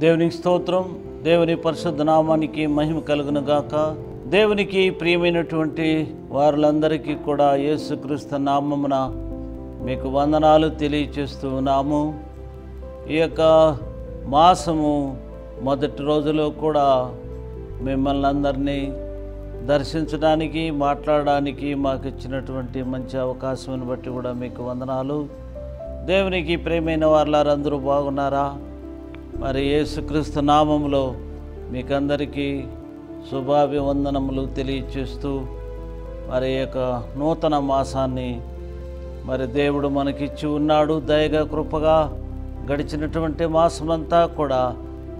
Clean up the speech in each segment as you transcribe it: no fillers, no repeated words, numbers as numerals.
దేవునికి స్తోత్రం. దేవుని పరిశుద్ధ నామానికి మహిమ కలుగును గాక. దేవునికి ప్రియమైనటువంటి వారులందరికీ కూడా యేసుక్రీస్తు నామమున మీకు వందనాలు తెలియచేస్తూ ఉన్నాము. ఈ యొక్క మాసము మొదటి రోజులో కూడా మిమ్మల్ని అందరినీ దర్శించడానికి, మాట్లాడడానికి మాకు ఇచ్చినటువంటి మంచి అవకాశం బట్టి కూడా మీకు వందనాలు. దేవునికి ప్రియమైన వారులారందరూ బాగున్నారా? మరి యేసుక్రీస్తు నామములో మీకందరికీ శుభాభివందనములు తెలియచేస్తూ మరి యొక్క నూతన మాసాన్ని మరి దేవుడు మనకిచ్చి ఉన్నాడు. దయగా కృపగా గడిచినటువంటి మాసమంతా కూడా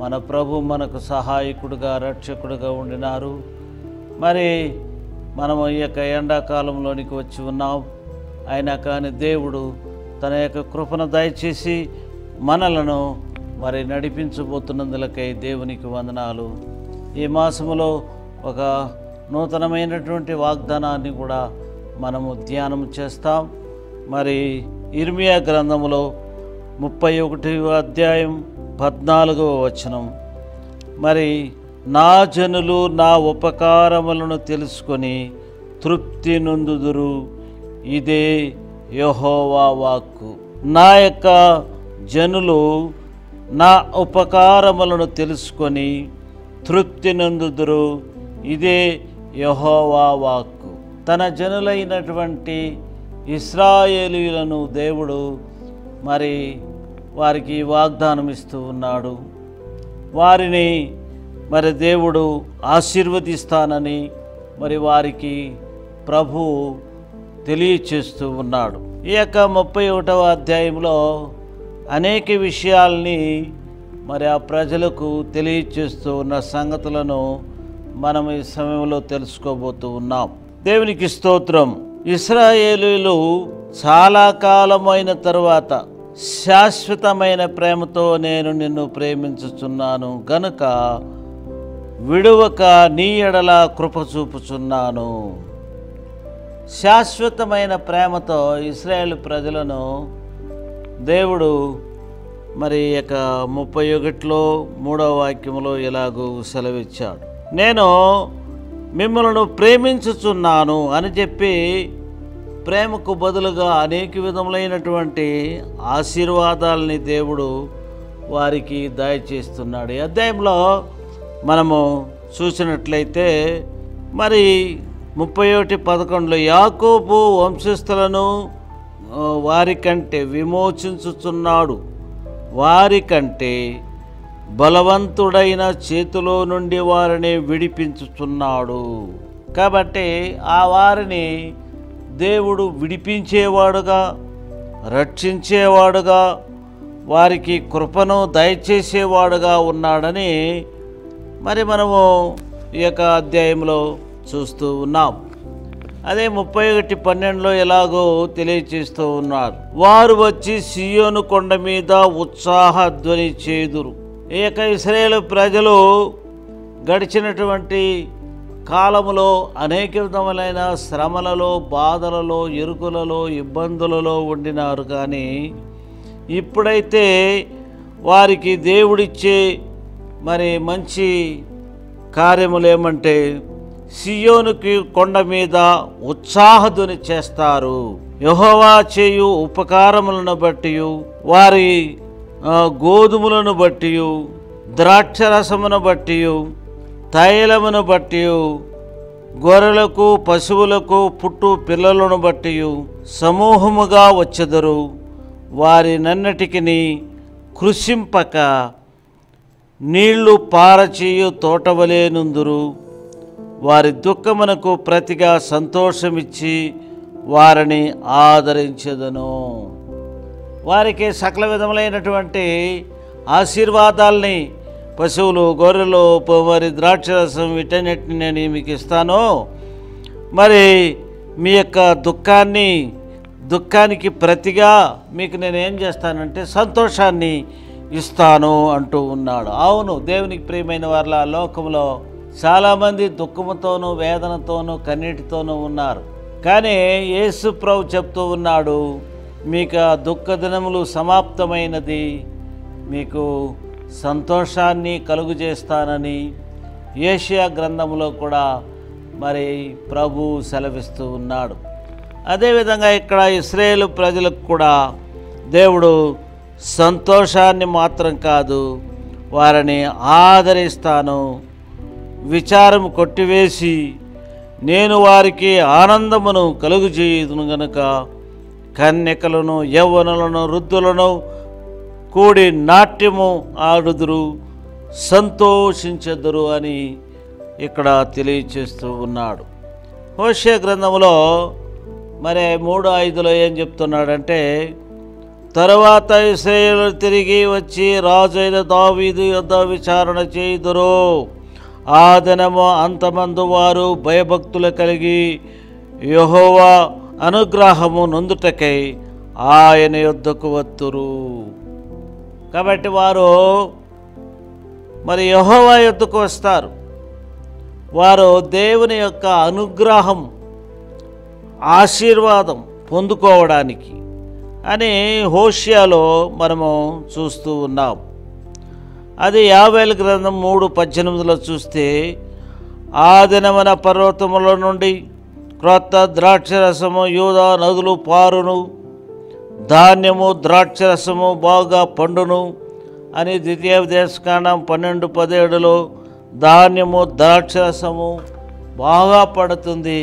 మన ప్రభు మనకు సహాయకుడుగా రక్షకుడుగా ఉండినారు. మరి మనము ఈ యొక్క ఎండాకాలంలోనికి వచ్చి ఉన్నాం. అయినా కానీ దేవుడు తన యొక్క కృపను దయచేసి మనలను మరి నడిపించబోతున్నందులకై దేవునికి వందనాలు. ఈ మాసములో ఒక నూతనమైనటువంటి వాగ్దానాన్ని కూడా మనము ధ్యానం చేస్తాం. మరి ఇర్మియా గ్రంథములో 31వ అధ్యాయం 14వ వచనం, మరి నా జనులు నా ఉపకారములను తెలుసుకొని తృప్తి నొందుదురు, ఇదే యెహోవా వాక్కు. నా యొక్క జనులు నా ఉపకారములను తెలుసుకొని తృప్తి నొందుదురు, ఇదే యెహోవా వాక్కు. తన జనులైనటువంటి ఇశ్రాయేలీయులను దేవుడు మరి వారికి వాగ్దానం ఇస్తూ ఉన్నాడు. వారిని మరి దేవుడు ఆశీర్వదిస్తానని మరి వారికి ప్రభు తెలియచేస్తూ ఉన్నాడు. ఈ యొక్క 31వ అధ్యాయంలో అనేక విషయాల్ని మరి ఆ ప్రజలకు తెలియచేస్తూ ఉన్న సంగతులను మనం ఈ సమయంలో తెలుసుకోబోతూ ఉన్నాం. దేవునికి స్తోత్రం. ఇశ్రాయేలీయులు చాలా కాలమైన తరువాత శాశ్వతమైన ప్రేమతో నేను నిన్ను ప్రేమించుచున్నాను గనుక విడువక నీ ఎడల కృప చూపుచున్నాను. శాశ్వతమైన ప్రేమతో ఇశ్రాయేలు ప్రజలను దేవుడు మరి యొక్క 31లో 3వ వాక్యములో ఇలాగూ సెలవిచ్చాడు, నేను మిమ్మల్ని ప్రేమించుచున్నాను అని చెప్పి ప్రేమకు బదులుగా అనేక విధములైనటువంటి ఆశీర్వాదాలని దేవుడు వారికి దయచేస్తున్నాడు. ఈ అధ్యాయంలో మనము చూసినట్లయితే మరి 31:11 యాకోబు వంశస్థులను వారికంటే విమోచించుచున్నాడు, వారికంటే బలవంతుడైన చేతిలో నుండి వారిని విడిపించుచున్నాడు. కాబట్టి ఆ వారిని దేవుడు విడిపించేవాడుగా, రక్షించేవాడుగా, వారికి కృపను దయచేసేవాడుగా ఉన్నాడని మరి మనము ఈ యొక్క అధ్యాయంలో చూస్తూ ఉన్నాం. అదే 31:12 ఎలాగో తెలియచేస్తూ ఉన్నారు, వారు వచ్చి సియోను కొండ మీద ఉత్సాహధ్వని చేదురు. ఈ యొక్క ఇశ్రాయేలు ప్రజలు గడిచినటువంటి కాలములో అనేక విధములైన శ్రమలలో, బాధలలో, ఇరుకులలో, ఇబ్బందులలో ఉండినారు. కానీ ఇప్పుడైతే వారికి దేవుడిచ్చే మరి మంచి కార్యములు ఏమంటే సియోనుకి కొండ మీద ఉత్సాహధ్వని చేస్తారు. యెహోవా చేయు ఉపకారములను బట్టి, వారి గోధుమలను బట్టి, ద్రాక్షరసమును బట్టి, తైలమును బట్టి, గొర్రెలకు పశువులకు పుట్టు పిల్లలను బట్టి సమూహముగా వచ్చెదరు. వారినన్నిటికిని కృషింపక నీళ్లు పారచేయు తోటవలే నుందురు. వారి దుఃఖమునకు ప్రతిగా సంతోషమిచ్చి వారిని ఆదరించెదను. వారికి సకల విధములైనటువంటి ఆశీర్వాదాల్ని, పశువులు, గొర్రెలు, మరి ద్రాక్షరసం, వీటన్నిటిని నేను మీకు ఇస్తాను. మరి మీ యొక్క దుఃఖానికి ప్రతిగా మీకు నేను ఏం చేస్తానంటే సంతోషాన్ని ఇస్తాను అంటూ ఉన్నాడు. అవును, దేవునికి ప్రియమైన వారిల లోకంలో చాలామంది దుఃఖముతోనూ, వేదనతోనూ, కన్నీటితోనూ ఉన్నారు. కానీ యేసు ప్రభు చెప్తూ ఉన్నాడు, మీకు దుఃఖ దినములు సమాప్తమైనది, మీకు సంతోషాన్ని కలుగజేస్తానని యెషయా గ్రంథంలో కూడా మరి ప్రభు సెలవిస్తూ ఉన్నాడు. అదేవిధంగా ఇక్కడ ఇశ్రాయేలు ప్రజలకు కూడా దేవుడు సంతోషాన్ని మాత్రం కాదు, వారిని ఆదరిస్తాను, విచారం కొట్టివేసి నేను వారికి ఆనందమును కలుగజేయుదును గనుక కన్యకలను యవ్వనులను వృద్ధులను కూడి నాట్యము ఆడుదురు, సంతోషించెదరు అని ఇక్కడ తెలియచేస్తూ ఉన్నాడు. హోషేయ గ్రంథంలో మరి 3:5 ఏం చెప్తున్నాడంటే, తరువాత ఇశ్రాయేలు తిరిగి వచ్చి రాజు అయిన దావీదు యొద్ద విచారణ చేయుదురు. ఆ దినము అంతమందు వారు భయభక్తులు కలిగి యెహోవా అనుగ్రహము నొందుటకై ఆయన యొద్దకు వత్తురు. కాబట్టి వారు మరి యెహోవా యొద్దకు వస్తారు, వారు దేవుని యొక్క అనుగ్రహం ఆశీర్వాదం పొందుకోవడానికి అని హోషేయలో మనము చూస్తూ ఉన్నాం. అది యావేలు గ్రంథం 3:18 చూస్తే, ఆ దినమున పర్వతముల నుండి క్రొత్త ద్రాక్షరసము యూదా నదులు పారును, ధాన్యము ద్రాక్షరసము బాగా పండును అని ద్వితీయోపదేశకాండం 12:17 ధాన్యము ద్రాక్షరసము బాగా పడుతుంది.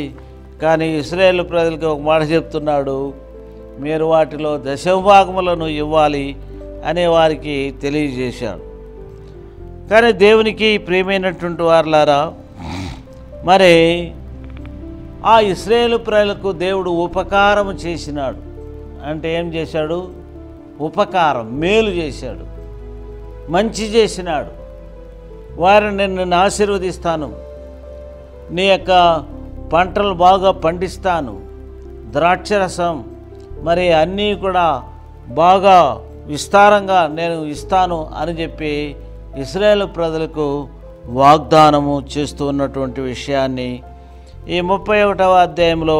కానీ ఇశ్రాయేలు ప్రజలకు ఒక మాట చెప్తున్నాడు, మీరు వాటిలో దశమభాగములను ఇవ్వాలి అనే వారికి తెలియజేశాడు. కానీ దేవునికి ప్రియమైనటువంటి వారులారా, మరి ఆ ఇశ్రాయేలు ప్రజలకు దేవుడు ఉపకారం చేసినాడు. అంటే ఏం చేశాడు? ఉపకారం, మేలు చేశాడు, మంచి చేసినాడు. వారిని నిన్ను ఆశీర్వదిస్తాను, నీ యొక్క పంటలు బాగా పండిస్తాను, ద్రాక్షరసం మరి అన్నీ కూడా బాగా విస్తారంగా నేను ఇస్తాను అని చెప్పి ఇశ్రాయేలు ప్రజలకు వాగ్దానము చేస్తూ ఉన్నటువంటి విషయాన్ని ఈ 31వ అధ్యాయంలో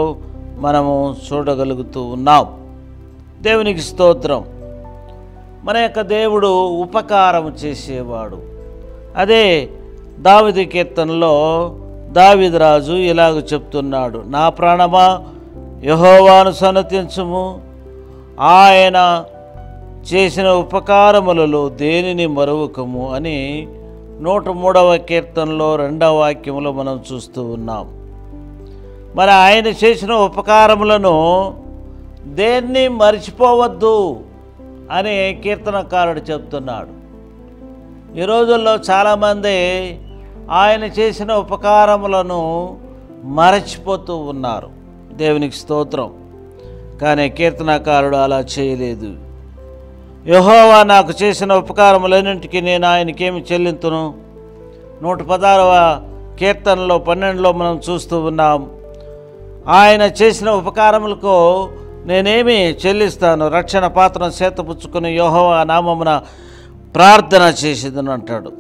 మనము చూడగలుగుతూ ఉన్నాం. దేవునికి స్తోత్రం. మన యొక్క దేవుడు ఉపకారం చేసేవాడు. అదే దావీదు కీర్తనలో దావీదు రాజు ఇలాగ చెప్తున్నాడు, నా ప్రాణమా యెహోవాను సన్నతించుము, ఆయన చేసిన ఉపకారములలో దేనిని మరువకము అని 103వ కీర్తనలో 2వ వాక్యంలో మనం చూస్తూ ఉన్నాం. మరి ఆయన చేసిన ఉపకారములను దేన్ని మర్చిపోవద్దు అని కీర్తనకారుడు చెప్తున్నాడు. ఈ రోజుల్లో చాలామంది ఆయన చేసిన ఉపకారములను మరచిపోతూ ఉన్నారు. దేవునికి స్తోత్రం. కానీ కీర్తనకారుడు అలా చేయలేదు. యెహోవా నాకు చేసిన ఉపకారములన్నింటికి నేను ఆయనకేమి చెల్లింతును. 116వ కీర్తనలో 12లో మనం చూస్తూ ఉన్నాం, ఆయన చేసిన ఉపకారములకు నేనేమి చెల్లిస్తాను, రక్షణ పాత్రను చేతపుచ్చుకుని యెహోవా నామమున ప్రార్థన చేసేదని అంటాడు.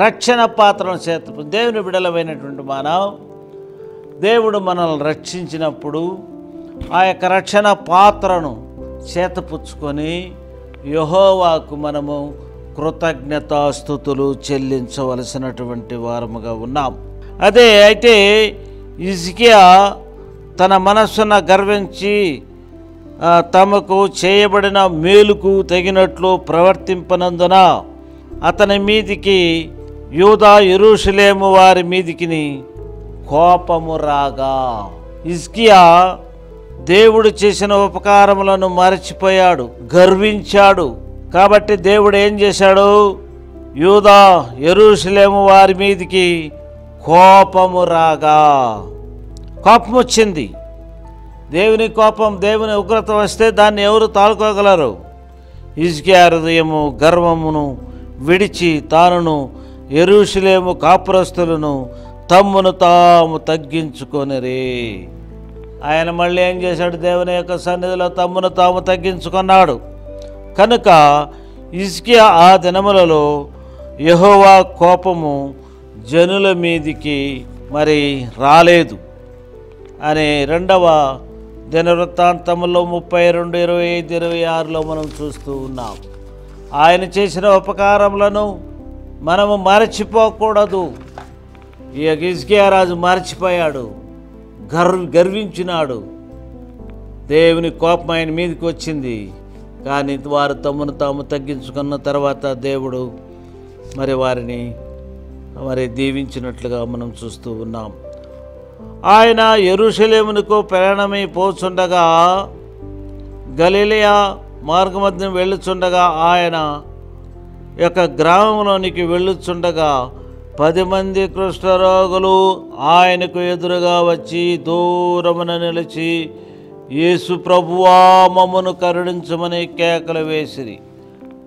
రక్షణ పాత్రను చేత దేవుని బిడలమైనటువంటి మానవ్, దేవుడు మనల్ని రక్షించినప్పుడు ఆ యొక్క రక్షణ పాత్రను చేతపుచ్చుకొని యెహోవాకు మనము కృతజ్ఞతాస్తుతులు చెల్లించవలసినటువంటి వారముగా ఉన్నాం. అదే అయితే హిజ్కియా తన మనస్సున గర్వించి తమకు చేయబడిన మేలుకు తగినట్లు ప్రవర్తింపనందున అతని మీదికి యూదా యెరూషలేము వారి మీదికి కోపము రాగా, హిజ్కియా దేవుడు చేసిన ఉపకారములను మరచిపోయాడు, గర్వించాడు. కాబట్టి దేవుడు ఏం చేశాడు? యూదా యెరూషలేము వారి మీదికి కోపము రాగా, కోపం వచ్చింది. దేవుని కోపం, దేవుని ఉగ్రత వస్తే దాన్ని ఎవరు తాళుకోగలరు? హిజ్కియా హృదయము గర్వమును విడిచి తానును యెరూషలేము కాపురస్తులను తమ్మును తాము తగ్గించుకొనిరి. ఆయన మళ్ళీ ఏం చేశాడు? దేవుని యొక్క సన్నిధిలో తమ్మును తాము తగ్గించుకున్నాడు. కనుక హిజ్కియా ఆ దినములలో యెహోవా కోపము జనుల మీదికి మరి రాలేదు అని 2వ దినవృత్తాంతములో 32, 25, 26లో మనం చూస్తూ ఉన్నాం. ఆయన చేసిన ఉపకారములను మనము మరచిపోకూడదు. ఈ హిజ్కియా రాజు మరచిపోయాడు, గర్వించినాడు. దేవుని కోపం ఆయన మీదకి వచ్చింది. కానీ వారు తమను తాము తగ్గించుకున్న తర్వాత దేవుడు వారిని దీవించినట్లుగా మనం చూస్తూ ఉన్నాం. ఆయన యెరూషలేమునకు ప్రయాణమై పోచుండగా, గలిలయ మార్గమధ్యం వెళ్ళుచుండగా, ఆయన యొక్క గ్రామంలోనికి వెళ్ళుచుండగా 10 మంది కుష్ఠరోగులు ఆయనకు ఎదురుగా వచ్చి దూరమున నిలిచి, యేసు ప్రభువా మమ్మను కరుణించమని కేకలు వేసిరి.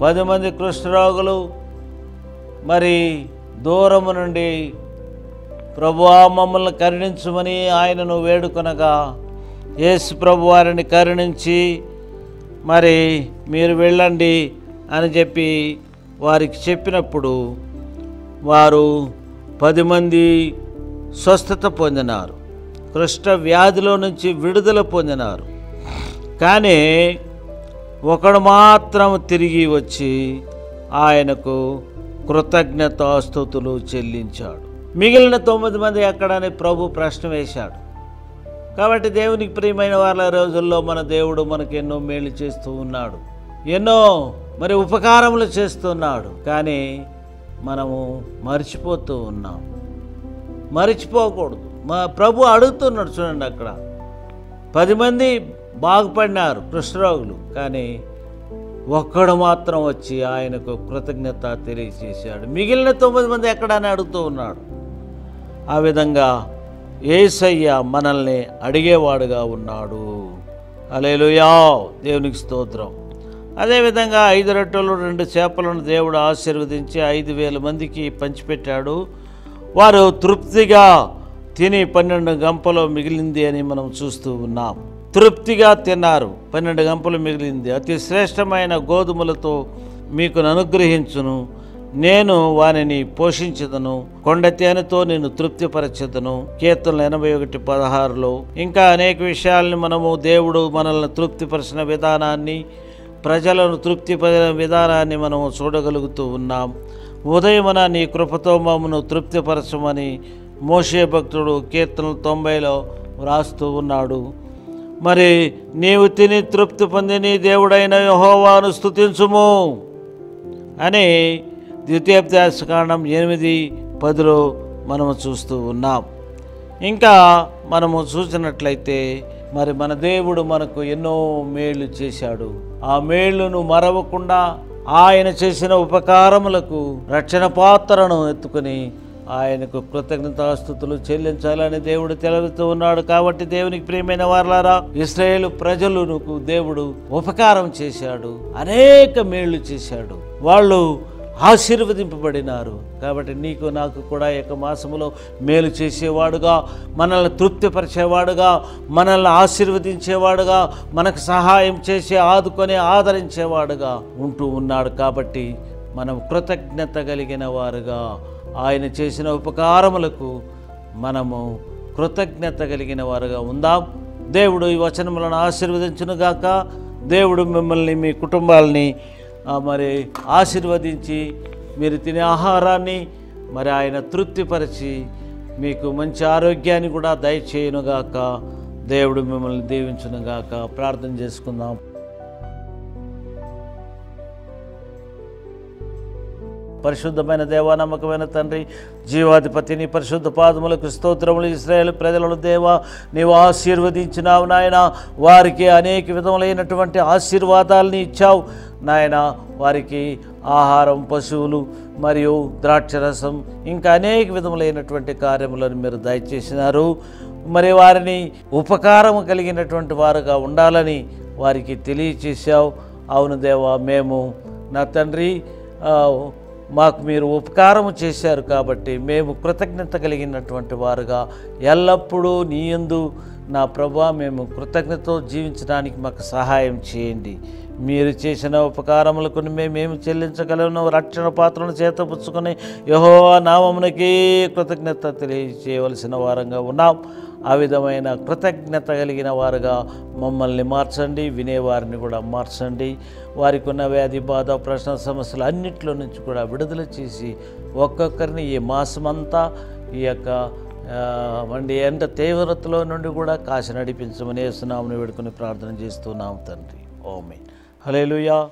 10 మంది కుష్ఠరోగులు దూరము నుండి ప్రభువా మమ్మల్ని కరుణించమని ఆయనను వేడుకొనగా, యేసు ప్రభు వారిని కరుణించి మీరు వెళ్ళండి అని చెప్పి వారికి చెప్పినప్పుడు వారు 10 మంది స్వస్థత పొందినారు, కుష్ఠ వ్యాధిలో నుంచి విడుదల పొందినారు. కానీ ఒకడు మాత్రం తిరిగి వచ్చి ఆయనకు కృతజ్ఞతాస్తుతులు చెల్లించాడు. మిగిలిన 9 మంది ఎక్కడని ప్రభు ప్రశ్న వేశాడు. కాబట్టి దేవునికి ప్రియమైన వాళ్ళ రోజుల్లో మన దేవుడు మనకు ఎన్నో మేలు చేస్తూ ఉన్నాడు, ఎన్నో ఉపకారములు చేస్తున్నాడు. కానీ మనము మర్చిపోతూ ఉన్నాం. మర్చిపోకూడదు. ప్రభు అడుగుతున్నాడు చూడండి, అక్కడ 10 మంది బాగుపడినారు కుష్ఠరోగులు, కానీ ఒక్కడు మాత్రం వచ్చి ఆయనకు కృతజ్ఞత తెలియజేశాడు. మిగిలిన 9 మంది ఎక్కడని అడుగుతూ ఉన్నాడు. ఆ విధంగా యేసయ్య మనల్ని అడిగేవాడుగా ఉన్నాడు. హల్లెలూయా, దేవునికి స్తోత్రం. అదేవిధంగా 5 రొట్టెలు 2 చేపలను దేవుడు ఆశీర్వదించి 5,000 మందికి పంచిపెట్టాడు. వారు తృప్తిగా తిని 12 గంపలు మిగిలింది అని మనం చూస్తూ ఉన్నాం. తృప్తిగా తిన్నారు, 12 గంపలు మిగిలింది. అతి శ్రేష్టమైన గోధుమలతో మీకు అనుగ్రహించును, నేను వానిని పోషించదను, కొండ తేనెతో నేను తృప్తిపరచదను. కీర్తనలు 81:16లో ఇంకా అనేక విషయాలను దేవుడు మనల్ని తృప్తిపరిచిన విధానాన్ని, ప్రజలను తృప్తిపరిచిన విధానాన్ని మనము చూడగలుగుతూ ఉన్నాం. ఉదయమున నీ కృపతో మమ్మను తృప్తిపరచమని మోషే భక్తుడు కీర్తనలు 90లో వ్రాస్తూ ఉన్నాడు. నీవు తిని తృప్తి పొంది నీ దేవుడైన యెహోవాను స్తుతించుము అని ద్వితీయోపదేశకాండం 8:10లో మనము చూస్తూ ఉన్నాం. ఇంకా మనము చూసినట్లయితే మన దేవుడు మనకు ఎన్నో మేళ్ళు చేశాడు. ఆ మేళ్ళను మరవకుండా ఆయన చేసిన ఉపకారములకు రక్షణ పాత్రను ఎత్తుకుని ఆయనకు కృతజ్ఞతాస్తుతులు చెల్లించాలని దేవుడు తెలుపుతూ ఉన్నాడు. కాబట్టి దేవునికి ప్రియమైన వారలారా, ఇశ్రాయేలు ప్రజలకు దేవుడు ఉపకారం చేశాడు, అనేక మేళ్లు చేశాడు, వాళ్ళు ఆశీర్వదింపబడినారు. కాబట్టి నీకు నాకు కూడా ఈ మాసములో మేలు చేసేవాడుగా, మనల్ని తృప్తిపరిచేవాడుగా, మనల్ని ఆశీర్వదించేవాడుగా, మనకు సహాయం చేసి ఆదుకొని ఆదరించేవాడుగా ఉంటూ ఉన్నాడు. కాబట్టి మనం కృతజ్ఞత కలిగిన వారుగా, ఆయన చేసిన ఉపకారములకు మనము కృతజ్ఞత కలిగిన వారుగా ఉందాం. దేవుడు ఈ వచనములను ఆశీర్వదించునుగాక. దేవుడు మిమ్మల్ని, మీ కుటుంబాలని ఆశీర్వదించి మీరు తినే ఆహారాన్ని ఆయన తృప్తిపరిచి మీకు మంచి ఆరోగ్యాన్ని కూడా దయచేయునుగాక. దేవుడు మిమ్మల్ని దీవించునుగాక. ప్రార్థన చేసుకుందాం. పరిశుద్ధమైన దేవా, నమ్మకమైన తండ్రి, జీవాధిపతి, నీ పరిశుద్ధ పాదములకు స్తోత్రములు. ఇశ్రాయేలు ప్రజలను దేవా నీవు ఆశీర్వదించినావు నాయన. వారికి అనేక విధములైనటువంటి ఆశీర్వాదాలని ఇచ్చావు నాయన. వారికి ఆహారం, పశువులు మరియు ద్రాక్షరసం, ఇంకా అనేక విధములైనటువంటి కార్యములను మీరు దయచేసినారు. వారిని ఉపకారము కలిగినటువంటి వారుగా ఉండాలని వారికి తెలియచేశావు. అవును దేవా, మేము నా తండ్రి మాకు మీరు ఉపకారము చేశారు కాబట్టి మేము కృతజ్ఞత కలిగినటువంటి వారుగా ఎల్లప్పుడూ నీ యందు నా ప్రభువా మేము కృతజ్ఞతతో జీవించడానికి మాకు సహాయం చేయండి. మీరు చేసిన ఉపకారములకు మేమేమి చెల్లించగలను? రక్షణ పాత్రను చేతపుచ్చుకొని యెహోవా నామమునకే కృతజ్ఞత తెలియజేయవలసిన వారంగా ఉన్నాం. ఆ విధమైన కృతజ్ఞత కలిగిన వారుగా మమ్మల్ని మార్చండి, వినేవారిని కూడా మార్చండి. వారికి ఉన్న వ్యాధి బాధ ప్రశ్న సమస్యలు అన్నింటిలో నుంచి కూడా విడుదల చేసి ఒక్కొక్కరిని ఈ మాసమంతా ఈ యొక్క మండి ఎండ తీవ్రతలో నుండి కూడా కాసి నడిపించమని యేసునామమున వేడుకొని ప్రార్థన చేస్తున్నాం తండ్రి. ఆమేన్. హల్లెలూయా.